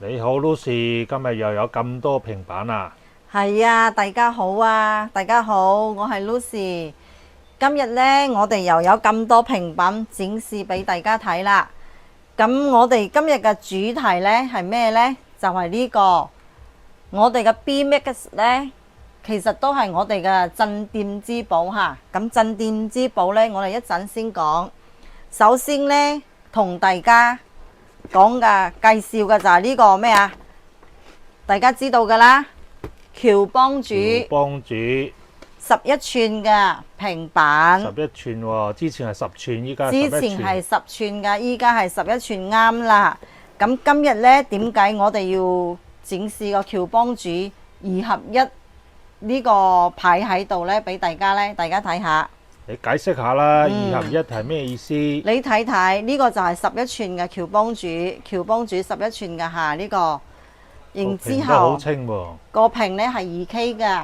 你好，Lucy，今日又有咁多平板啊！係啊，大家好啊，大家好，我係 Lucy。今日呢，我哋又有咁多平板展示俾大家睇啦。咁我哋今日嘅主題呢係咩呢？就係呢個我哋嘅 B-Mix 呢，其實都係我哋嘅鎮店之寶嚇。咁鎮店之寶呢，我哋一陣先講。首先呢，同大家講嘅介紹嘅就係呢個咩啊？大家知道㗎啦。僑幫主喬幫主11寸嘅平板， 11寸喎，之前係10寸，依家係11寸。之前係10寸㗎，依家係11寸啱啦。咁今日呢，點解我哋要展示個僑幫主2合1呢個牌喺度呢？俾大家呢，大家睇下。你解釋下啦，2合1係咩意思？你睇睇呢個就係11寸嘅僑幫主，僑幫主11寸嘅嚇呢個。然之後好清喎，個屏呢係2K 嘅，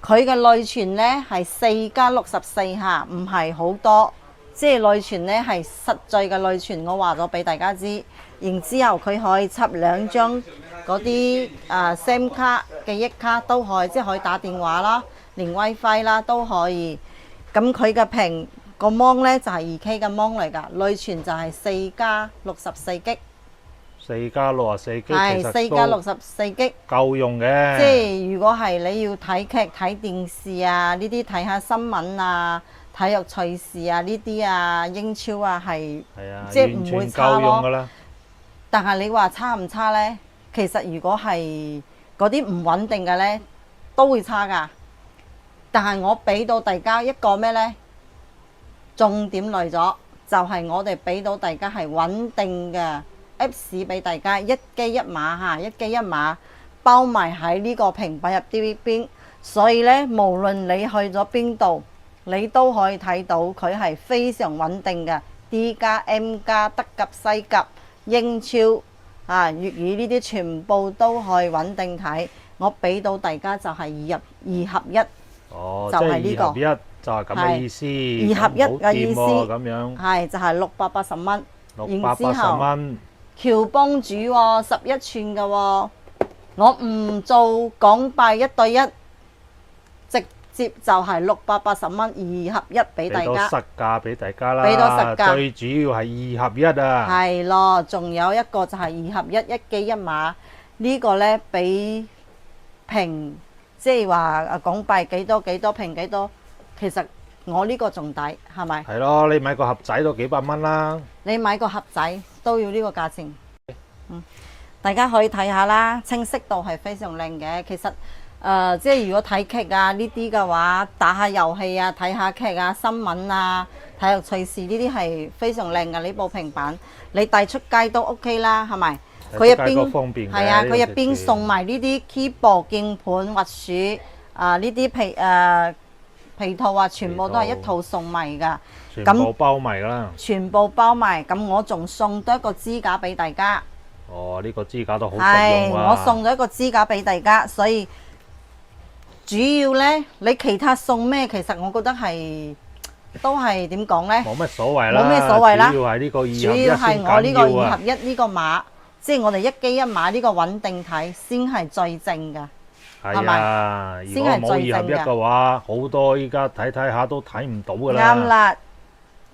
佢嘅內存呢係4+64下，唔係好多，即係內存呢係實在嘅內存。我話咗俾大家知。然之後佢可以插2張嗰啲SIM 卡、記憶卡都可以，即係可以打電話啦，連 WiFi 啦都可以。咁佢嘅屏個芒呢就係2K 嘅芒嚟㗎，內存就係4+64G。4+64G，係4+64G，夠用嘅。即係如果係你要睇劇、睇電視啊，呢啲睇下新聞啊、體育賽事啊呢啲啊、英超啊係，即係唔會差咯。但係你話差唔差呢？其實如果係嗰啲唔穩定嘅呢，都會差㗎。但係我俾到大家一個咩呢？重點嚟咗，就係我哋俾到大家係穩定嘅。Apps 俾大家一機一碼嚇，一機一碼包埋喺呢個平板入邊，所以呢，無論你去咗邊度，你都可以睇到佢係非常穩定嘅。D 加 M 加德甲西甲英超啊粵語呢啲全部都可以穩定睇。我俾到大家就係2合1，哦，就係呢個2合1就係咁嘅意思。2合1嘅意思咁樣係就係680蚊，680蚊。僑幫主喎，11寸嘅喎，我唔做港幣1對1，直接就係680蚊2合1俾大家。俾到實價俾大家啦，俾到實價。最主要係2合1啊。係咯，仲有一個就係2合1，一機一碼。呢個呢比平，即係話港幣幾多幾多平幾多，其實我呢個仲抵，係咪？係咯，你買個盒仔都幾百蚊啦。你買個盒仔都要呢個價錢。大家可以睇下啦，清晰度係非常靚嘅。其實即係如果睇劇啊呢啲嘅話，打下遊戲啊、睇下劇啊、新聞啊、體育賽事呢啲係非常靚嘅呢部平板。你帶出街都 OK 啦，係咪？佢入邊係啊，佢入邊送埋呢啲 keyboard 鍵盤、滑鼠呢啲皮套啊，全部都係一套送埋㗎。全部包埋啦。全部包埋，咁我仲送多一個支架俾大家。哦，呢個支架都好實用啊！我送咗一個支架俾大家，所以主要呢，你其他送咩？其實我覺得係都係點講呢？冇乜所謂啦，冇咩所謂啦。主要係呢個2合1主要係我呢個2合1 1呢個碼，即係我哋一機一碼呢個穩定體先係最正㗎。係咪？如果冇2合1嘅話，好多依家睇睇下都睇唔到㗎啦。啱啦。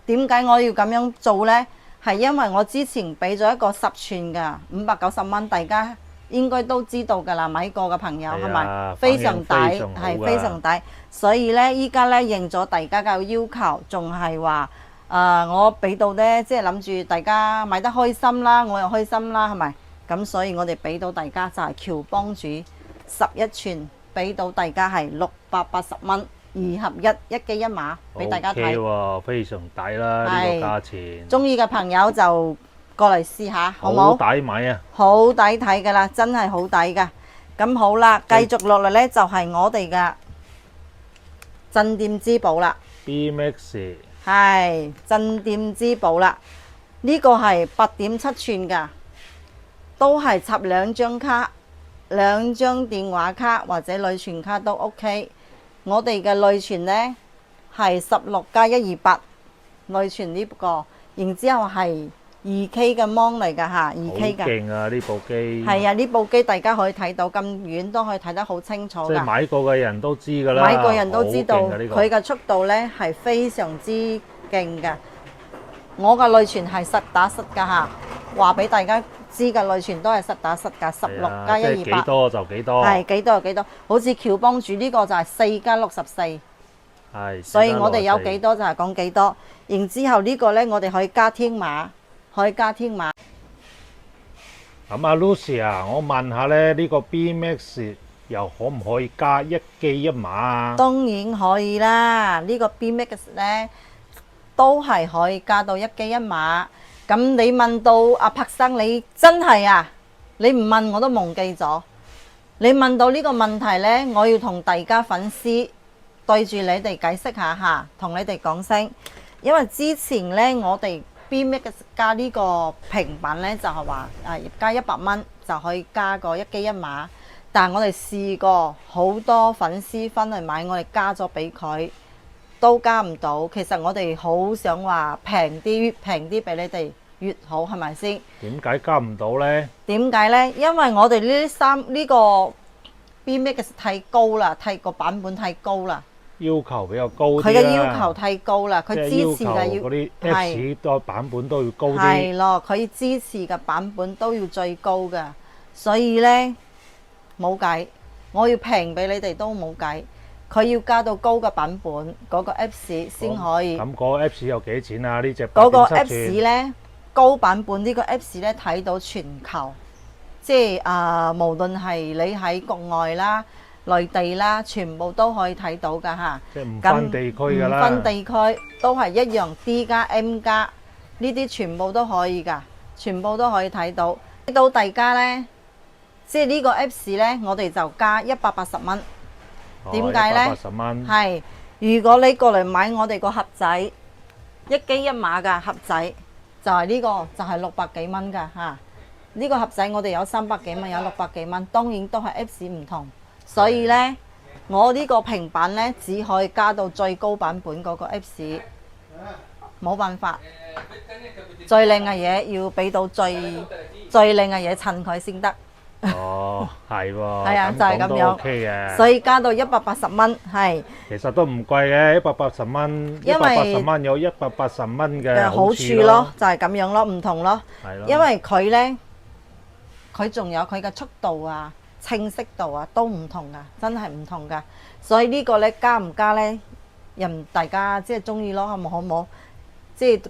點解我要咁樣做呢？係因為我之前俾咗一個10寸嘅590蚊，大家應該都知道㗎啦，買過嘅朋友係咪？非常抵，係非常抵。所以呢，依家呢應咗大家嘅要求，仲係話我俾到呢，即係諗住大家買得開心啦，我又開心啦，係咪？咁所以我哋俾到大家就係僑幫主11寸，俾到大家係680蚊。2合1，一機一碼俾大家睇。喎，非常抵啦呢個價錢。中意嘅朋友就過嚟試下，好冇？好抵買啊！好抵睇㗎啦，真係好抵㗎。咁好啦，繼續落嚟呢就係我哋嘅鎮店之寶啦。B-Mix 係鎮店之寶啦，呢個係8.7寸㗎，都係插2張卡、2張電話卡或者內存卡都 OK。我哋嘅內存呢係16+128內存呢個，然之後係 2K 嘅芒嚟㗎嚇，2K 好㗎。勁啊！呢部機係啊，呢部機大家可以睇到咁遠都可以睇得好清楚㗎。即係買過嘅人都知㗎啦，買過人都知道好勁㗎呢個佢嘅速度咧係非常之勁㗎。我嘅內存係實打實㗎嚇，話俾大家知嘅內存都係實打實㗎，16加即係幾128。多就幾多。係幾多就幾多，好似喬幫主呢個就係4加64。係。所以我哋有幾多就係講幾多。然之後呢個咧，我哋可以加天碼，可以加天碼。咁啊 Lucy 啊，我問下咧，呢個 BMax 又可唔可以加1 G 1碼啊？當然可以啦，呢個 BMax 咧都係可以加到1 G 1碼。咁你問到阿柏生，你真係啊，你唔問我都忘記咗。你問到呢個問題咧，我要同大家粉絲對住你哋解釋下嚇，同你哋講聲，因為之前咧我哋 BMax 加呢個平板咧就係話加100蚊就可以加個1 G 1碼，但係我哋試過好多粉絲翻嚟買，我哋加咗俾佢都加唔到。其實我哋好想話平啲俾你哋越好，係咪先？點解加唔到呢？點解呢？因為我哋呢個 BMax 太高啦，個版本太高啦。要求比較高啲啦。佢嘅要求太高啦，佢即係支持嘅要求嗰啲 Apps 多版本都要高啲。係咯，佢支持嘅版本都要最高嘅，所以呢冇計，我要平俾你哋都冇計。佢要加到高嘅版本，嗰個 Apps 先可以。咁嗰個 Apps 有幾錢啊？呢隻嗰個 8.7寸 Apps 呢，高版本呢個 Apps 呢睇到全球，即係無論係你喺國外啦、內地啦，全部都可以睇到㗎嚇。即係唔分地區㗎啦。唔分地區都係一樣 D 加 M 加呢啲全部都可以㗎，全部都可以睇到。到大家呢，即係呢個 Apps 呢，我哋就加180蚊。點解呢？180蚊。係，如果你過嚟買我哋個盒仔1 G 1碼嘅盒仔，就係呢個就係600幾蚊㗎嚇。呢個盒仔我哋有300幾蚊，有600幾蚊，當然都係 Apps 唔同。所以呢，我呢個平板呢，只可以加到最高版本嗰個 Apps，冇辦法。最靚嘅嘢要俾到最靚嘅嘢襯佢先得。哦，係喎。係啊，就係咁樣。OK 嘅。所以加到180蚊，係。其實都唔貴嘅，180蚊。因為180蚊有180蚊嘅好處咯，就係咁樣咯，唔同咯。係咯。因為佢呢，佢仲有佢嘅速度啊、清晰度啊，都唔同噶，真係唔同噶。所以呢個呢，加唔加呢？任大家即係中意咯，好唔好？即係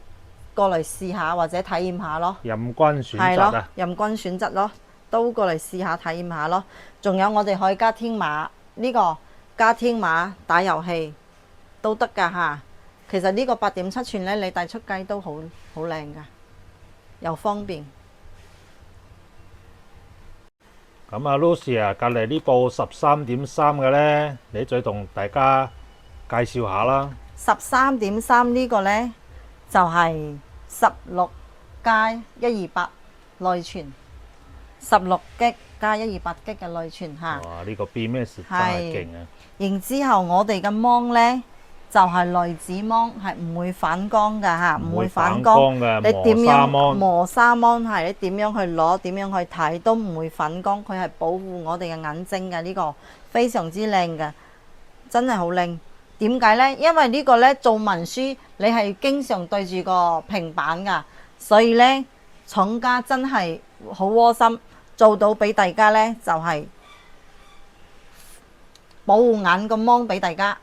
過嚟試下或者體驗下咯。任君選擇啊！任君選擇咯，都過嚟試下體驗下咯。仲有我哋可以加天碼，呢個加天碼打遊戲都得㗎嚇。其實呢個8.7寸呢，你帶出街都好靚㗎，又方便。咁啊，Lucy啊，隔離呢部13.3嘅呢，你再同大家介紹下啦。13.3呢個呢，就係16加128內存，16G加128G嘅內存嚇。哇！呢個 BMax 真係勁啊！然之後我哋嘅芒呢，就係內置芒，係唔會反光㗎嚇，唔會反光嘅。你點樣磨砂芒係？你點樣去攞？點樣去睇都唔會反光。佢係保護我哋嘅眼睛嘅，呢個非常之靚嘅，真係好靚。點解呢？因為呢個呢，做文書你係經常對住個平板㗎，所以呢，廠家真係好窩心，做到俾大家呢，就係保護眼個芒俾大家。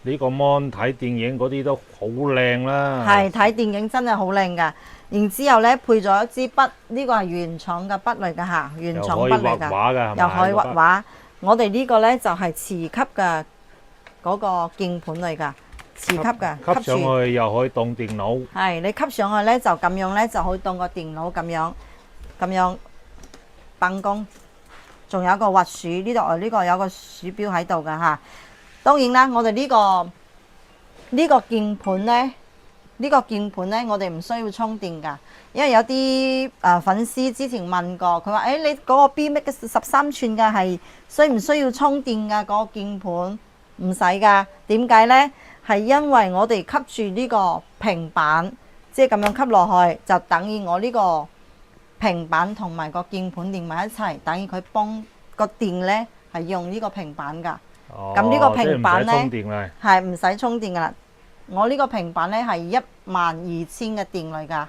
呢個 mon 睇電影嗰啲都好靚啦。係睇電影真係好靚㗎。然之後呢，配咗一支筆，呢個係原廠嘅筆嚟㗎嚇，原廠筆嚟㗎，又可以畫畫。我哋呢個呢，就係磁吸嘅嗰個鍵盤嚟㗎，磁吸嘅。吸上去又可以當電腦。係，你吸上去呢，就咁樣呢，就可以當個電腦咁樣辦公。仲有個滑鼠，呢個有個鼠標喺度㗎嚇。當然啦，我哋呢個鍵盤呢，我哋唔需要充電㗎，因為有啲粉絲之前問過，佢話：你嗰個 BMax 13寸嘅係需唔需要充電㗎？嗰個鍵盤唔使㗎。點解呢？係因為我哋吸住呢個平板即係咁樣吸落去，就等於我呢個平板同埋個鍵盤連埋一齊，等於佢幫個電咧係用呢個平板㗎。咁呢個平板咧係唔使充電㗎啦。我呢個平板咧係12000嘅電嚟㗎。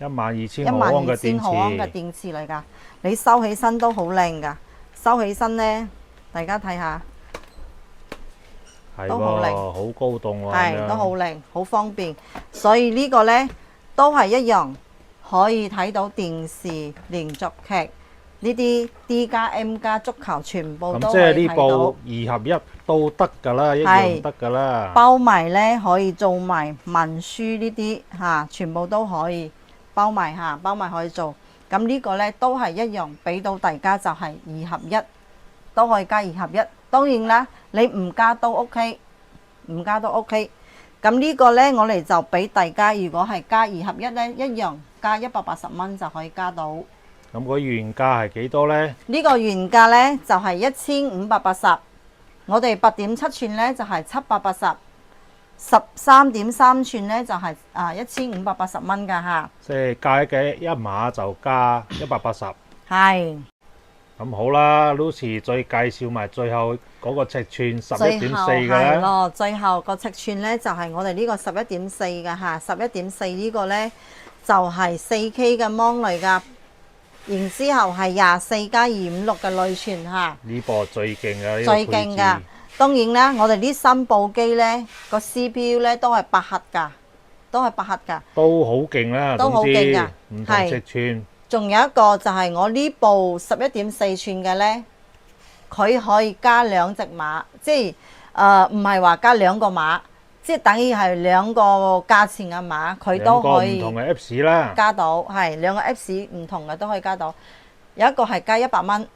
12000毫安嘅電池嚟㗎。你收起身都好靚㗎。收起身咧，大家睇下。都好靚，好高檔喎，係都好靚，好方便。所以呢個呢都係一樣，可以睇到電視、連續劇呢啲 D 加 M 加足球全部都可以睇到。咁即係呢部2合1都得㗎啦，一樣得㗎啦。包埋呢可以做埋文書呢啲嚇，全部都可以包埋嚇，包埋可以做。咁呢個呢都係一樣，俾到大家就係2合1，都可以加2合1。當然啦，你唔加都 OK， 唔加都 OK。咁呢個呢，我哋就俾大家，如果係加2合1呢，一樣加180蚊就可以加到。咁個原價係幾多呢？呢個原價呢，就係1580，我哋8.7寸呢，就係780，13.3寸呢，就係1580蚊㗎嚇。即係加一碼就加180。係。咁好啦 ，Lucy 再介紹埋最後嗰個尺寸11.4嘅係咯，最後個尺寸呢，就係我哋呢個11.4嘅嚇，11.4呢個呢，就係 4K 嘅 mon 嚟㗎，然之後係24+256嘅內存嚇。呢部最勁嘅，最勁㗎。當然啦，我哋呢3部機呢，個 CPU 呢都係8核㗎，都係8核㗎。都好勁啦，都好勁㗎，唔同尺寸。仲有一個就係我呢部11.4寸嘅呢，佢可以加2隻碼，即係唔係話加2個碼，即係等於係2個價錢嘅碼，佢都可以唔同嘅 Apps 啦，加到係2個 Apps 唔同嘅都可以加到。有一個係加100蚊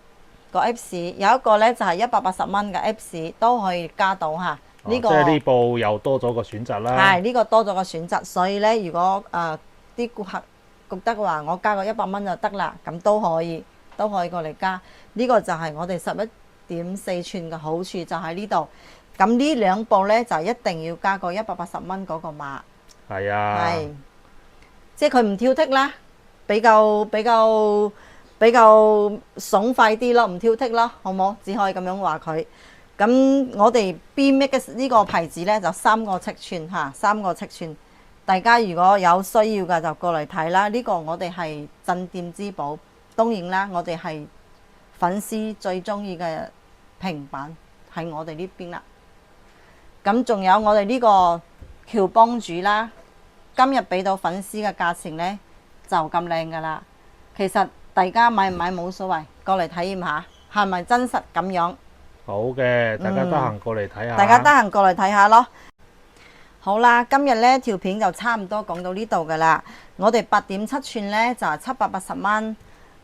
個 Apps，有一個呢就係180蚊嘅 Apps 都可以加到嚇。呢個即係呢部又多咗個選擇啦。係呢個多咗個選擇，所以呢，如果啲顧客覺得話我加個100蚊就得啦，咁都可以過嚟加。呢個就係我哋11.4寸嘅好處就喺呢度。咁呢2部呢，就一定要加個180蚊嗰個碼。係啊。係，即係佢唔挑剔啦，比較爽快啲咯，唔挑剔咯，好冇？只可以咁樣話佢。咁我哋 BMax 呢個牌子呢，就3個尺寸嚇，3個尺寸。大家如果有需要嘅就過嚟睇啦，呢個我哋係鎮店之寶。當然啦，我哋係粉絲最中意嘅平板喺我哋呢邊啦。咁仲有我哋呢個喬幫主啦，今日俾到粉絲嘅價錢呢，就咁靚噶啦。其實大家買唔買冇所謂，過嚟體驗下係咪真實咁樣。好嘅，大家得閒過嚟睇下。大家得閒過嚟睇下咯。好啦，今日呢條片就差唔多講到呢度噶啦。我哋8.7寸呢就係780蚊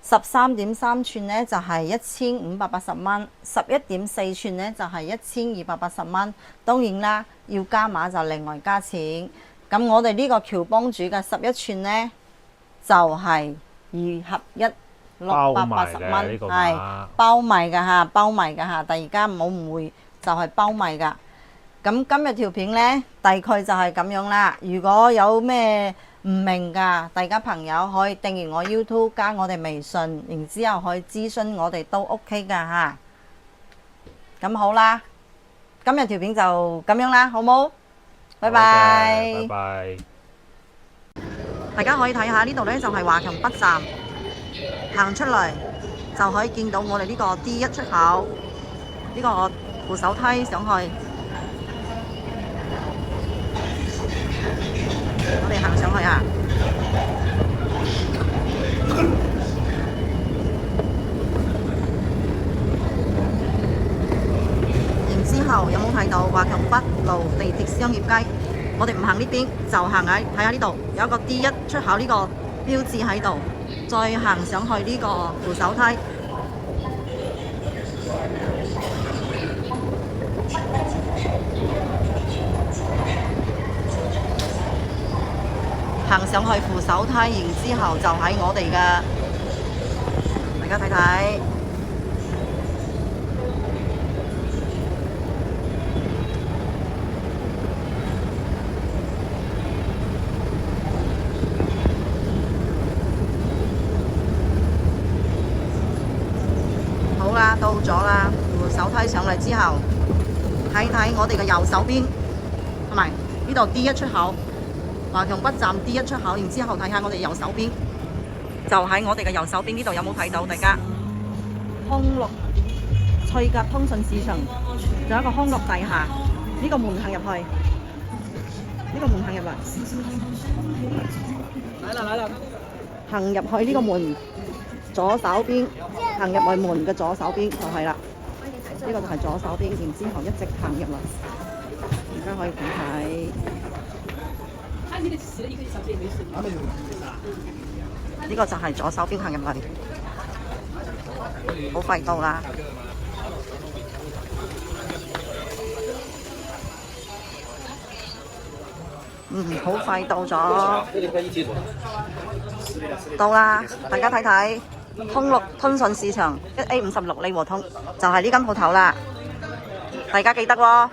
，13.3寸呢就係1580蚊，11.4寸呢就係1280蚊。當然啦，要加碼就另外加錢。咁我哋呢個喬幫主嘅11寸呢，就係2合1。680蚊，係包埋㗎嚇，包埋㗎嚇。但而家唔好誤會，就係包埋㗎。咁今日條片呢，大概就係咁樣啦。如果有咩唔明㗎，大家朋友可以訂閱我 YouTube 加我哋微信，然之後可以諮詢我哋都 OK 㗎嚇。咁好啦，今日條片就咁樣啦，好冇？拜拜。拜拜。大家可以睇下呢度呢，就係華強北站。行出嚟就可以見到我哋呢個 D1 出口，呢個扶手梯上去，我哋行上去啊！然之後有冇睇到華強北路地鐵商業街？我哋唔行呢邊，就行喺睇下呢度有一個 D1 出口呢個標誌喺度。再行上去呢個扶手梯，行上去扶手梯，然之後就喺我哋嘅，大家睇睇。手梯上嚟之後，睇睇我哋嘅右手邊，同埋呢度 D1 出口，華強北站 D1 出口，然之後睇下我哋右手邊，就喺我哋嘅右手邊呢度有冇睇到大家？康樂翠甲通訊市場，仲有一個康樂大廈，呢個門行入去，呢個門行入嚟，嚟啦，行入去呢個門左手邊，行入去門嘅左手邊就係啦，呢個就係左手邊，然之後一直行入嚟，而家可以睇睇，呢個就係左手邊行入嚟，好快到啦。好快到咗，到啦！大家睇睇，康樂通訊市場1A56利和通，就係呢間鋪頭啦，大家記得喎。